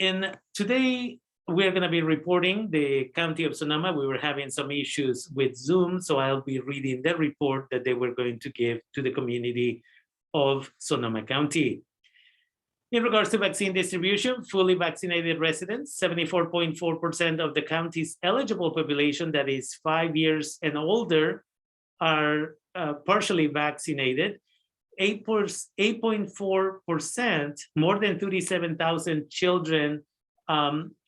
And today we're going to be reporting the County of Sonoma. We were having some issues with Zoom, so I'll be reading the report that they were going to give to the community of Sonoma County. In regards to vaccine distribution, fully vaccinated residents, 74.4% of the county's eligible population, that is 5 years and older, are partially vaccinated. 8.4%, more than 37,000 children,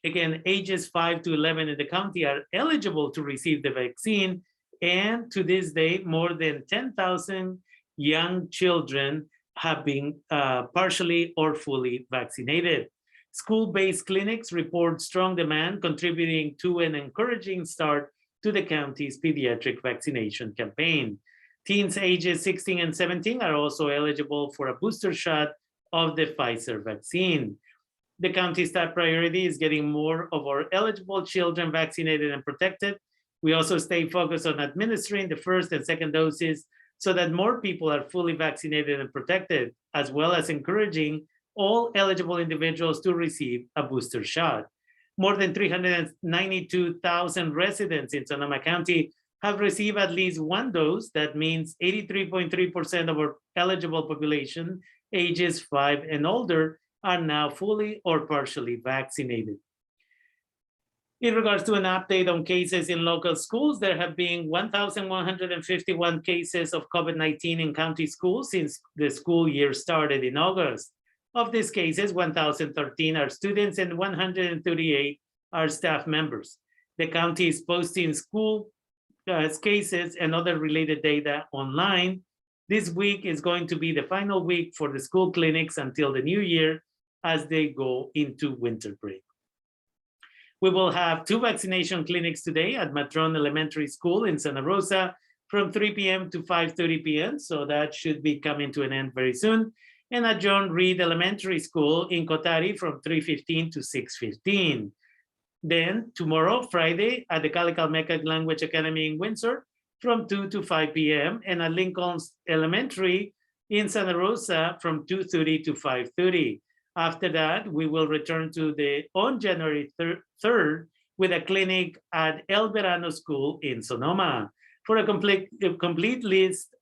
again, ages 5 to 11 in the county are eligible to receive the vaccine. And to this day, more than 10,000 young children have been partially or fully vaccinated. School-based clinics report strong demand, contributing to an encouraging start to the county's pediatric vaccination campaign. Teens ages 16 and 17 are also eligible for a booster shot of the Pfizer vaccine. The county's top priority is getting more of our eligible children vaccinated and protected. We also stay focused on administering the first and second doses so that more people are fully vaccinated and protected, as well as encouraging all eligible individuals to receive a booster shot. More than 392,000 residents in Sonoma County have received at least one dose. That means 83.3% of our eligible population, ages 5 and older, are now fully or partially vaccinated. In regards to an update on cases in local schools, there have been 1,151 cases of COVID-19 in county schools since the school year started in August. Of these cases, 1,013 are students and 138 are staff members. The county is posting school cases and other related data online. This week is going to be the final week for the school clinics until the new year as they go into winter break. We will have 2 vaccination clinics today at Matron Elementary School in Santa Rosa from 3 p.m. to 5:30 p.m. So that should be coming to an end very soon. And at John Reed Elementary School in Cotari from 3:15 to 6:15. Then tomorrow, Friday, at the Kalikalmecca Language Academy in Windsor from 2 to 5 p.m. and at Lincoln's Elementary in Santa Rosa from 2:30 to 5:30. After that, we will return to on January 3rd with a clinic at El Verano School in Sonoma. For a complete list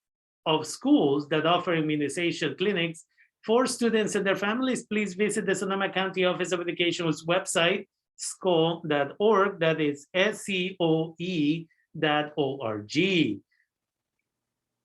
of schools that offer immunization clinics for students and their families, please visit the Sonoma County Office of Education's website, SCOE.org, that is SCOE.org.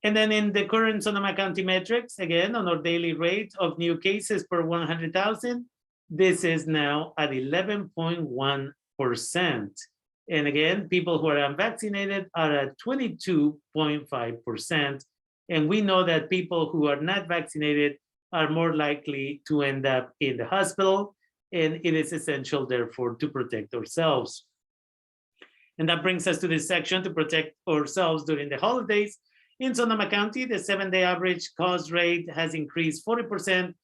And then in the current Sonoma County metrics, again, on our daily rate of new cases per 100,000, this is now at 11.1%. And again, people who are unvaccinated are at 22.5%. And we know that people who are not vaccinated are more likely to end up in the hospital. And it is essential, therefore, to protect ourselves. And that brings us to this section, to protect ourselves during the holidays. In Sonoma County, the 7-day average cause rate has increased 40%,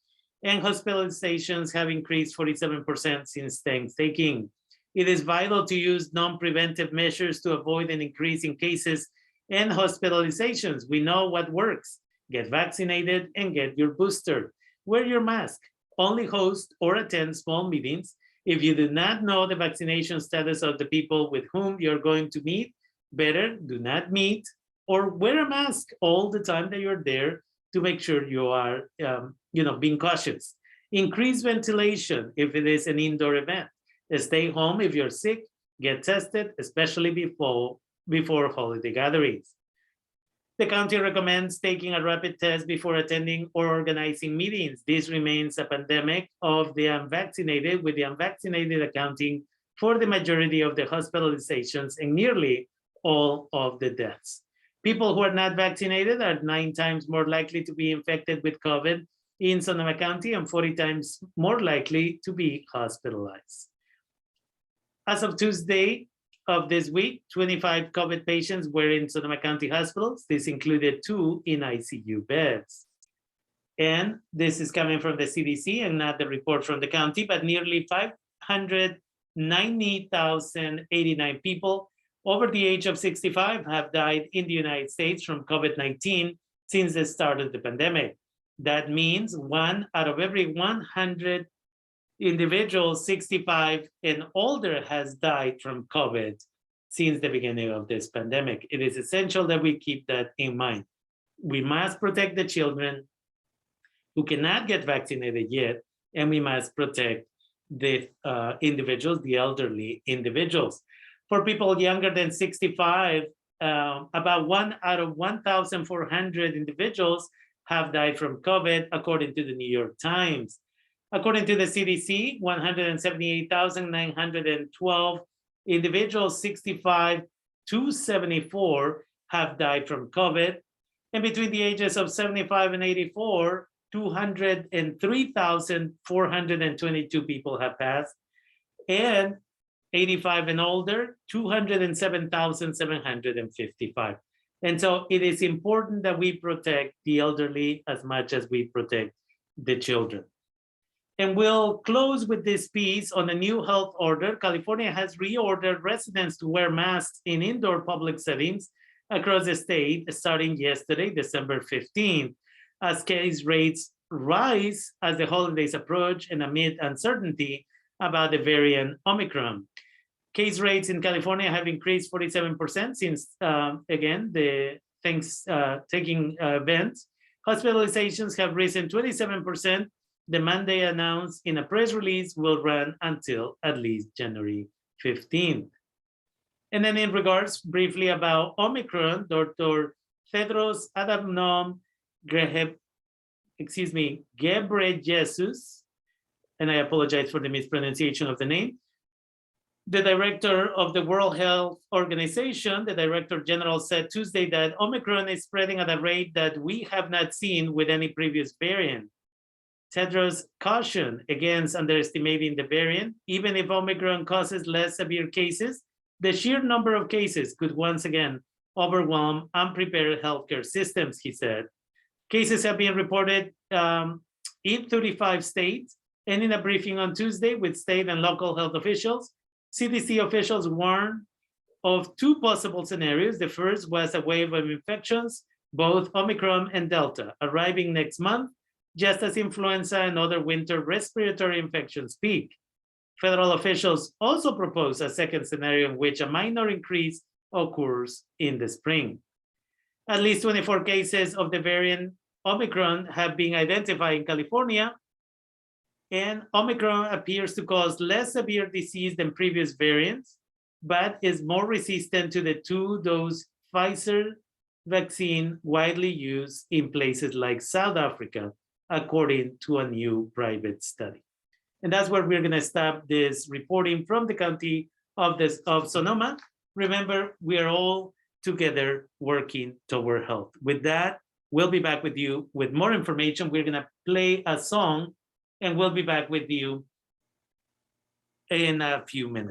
and hospitalizations have increased 47% since Thanksgiving. It is vital to use non-preventive measures to avoid an increase in cases and hospitalizations. We know what works. Get vaccinated and get your booster. Wear your mask. Only host or attend small meetings. If you do not know the vaccination status of the people with whom you're going to meet, better do not meet or wear a mask all the time that you're there to make sure you are being cautious. Increase ventilation if it is an indoor event. Stay home if you're sick. Get tested, especially before holiday gatherings. The county recommends taking a rapid test before attending or organizing meetings. This remains a pandemic of the unvaccinated, with the unvaccinated accounting for the majority of the hospitalizations and nearly all of the deaths. People who are not vaccinated are 9 times more likely to be infected with COVID in Sonoma County and 40 times more likely to be hospitalized. As of Tuesday of this week, 25 COVID patients were in Sonoma County hospitals. This included 2 in ICU beds. And this is coming from the CDC and not the report from the county, but nearly 590,089 people over the age of 65 have died in the United States from COVID-19 since the start of the pandemic. That means 1 out of every 100 individuals 65 and older has died from COVID since the beginning of this pandemic. It is essential that we keep that in mind. We must protect the children who cannot get vaccinated yet, and we must protect the individuals, the elderly individuals. For people younger than 65, about 1 out of 1,400 individuals have died from COVID, according to the New York Times. According to the CDC, 178,912 individuals 65 to 74 have died from COVID. And between the ages of 75 and 84, 203,422 people have passed. And 85 and older, 207,755. And so it is important that we protect the elderly as much as we protect the children. And we'll close with this piece on a new health order. California has reordered residents to wear masks in indoor public settings across the state starting yesterday, December 15th, as case rates rise as the holidays approach and amid uncertainty about the variant Omicron. Case rates in California have increased 47% since, again, the Thanksgiving event. Hospitalizations have risen 27%. The mandate announced in a press release will run until at least January 15th. And then in regards briefly about Omicron, Dr. Tedros Adhanom Ghebreyesus, and I apologize for the mispronunciation of the name, the director of the World Health Organization, the director general, said Tuesday that Omicron is spreading at a rate that we have not seen with any previous variant. Tedros cautioned against underestimating the variant. Even if Omicron causes less severe cases, the sheer number of cases could once again overwhelm unprepared healthcare systems, he said. Cases have been reported in 35 states, and in a briefing on Tuesday with state and local health officials, CDC officials warned of two possible scenarios. The first was a wave of infections, both Omicron and Delta, arriving next month, just as influenza and other winter respiratory infections peak. Federal officials also proposed a second scenario in which a minor increase occurs in the spring. At least 24 cases of the variant Omicron have been identified in California, and Omicron appears to cause less severe disease than previous variants, but is more resistant to the two-dose Pfizer vaccine widely used in places like South Africa, according to a new private study. And that's where we're going to stop this reporting from the County of Sonoma. Remember, we are all together working toward health. With that, we'll be back with you with more information. We're going to play a song, and we'll be back with you in a few minutes.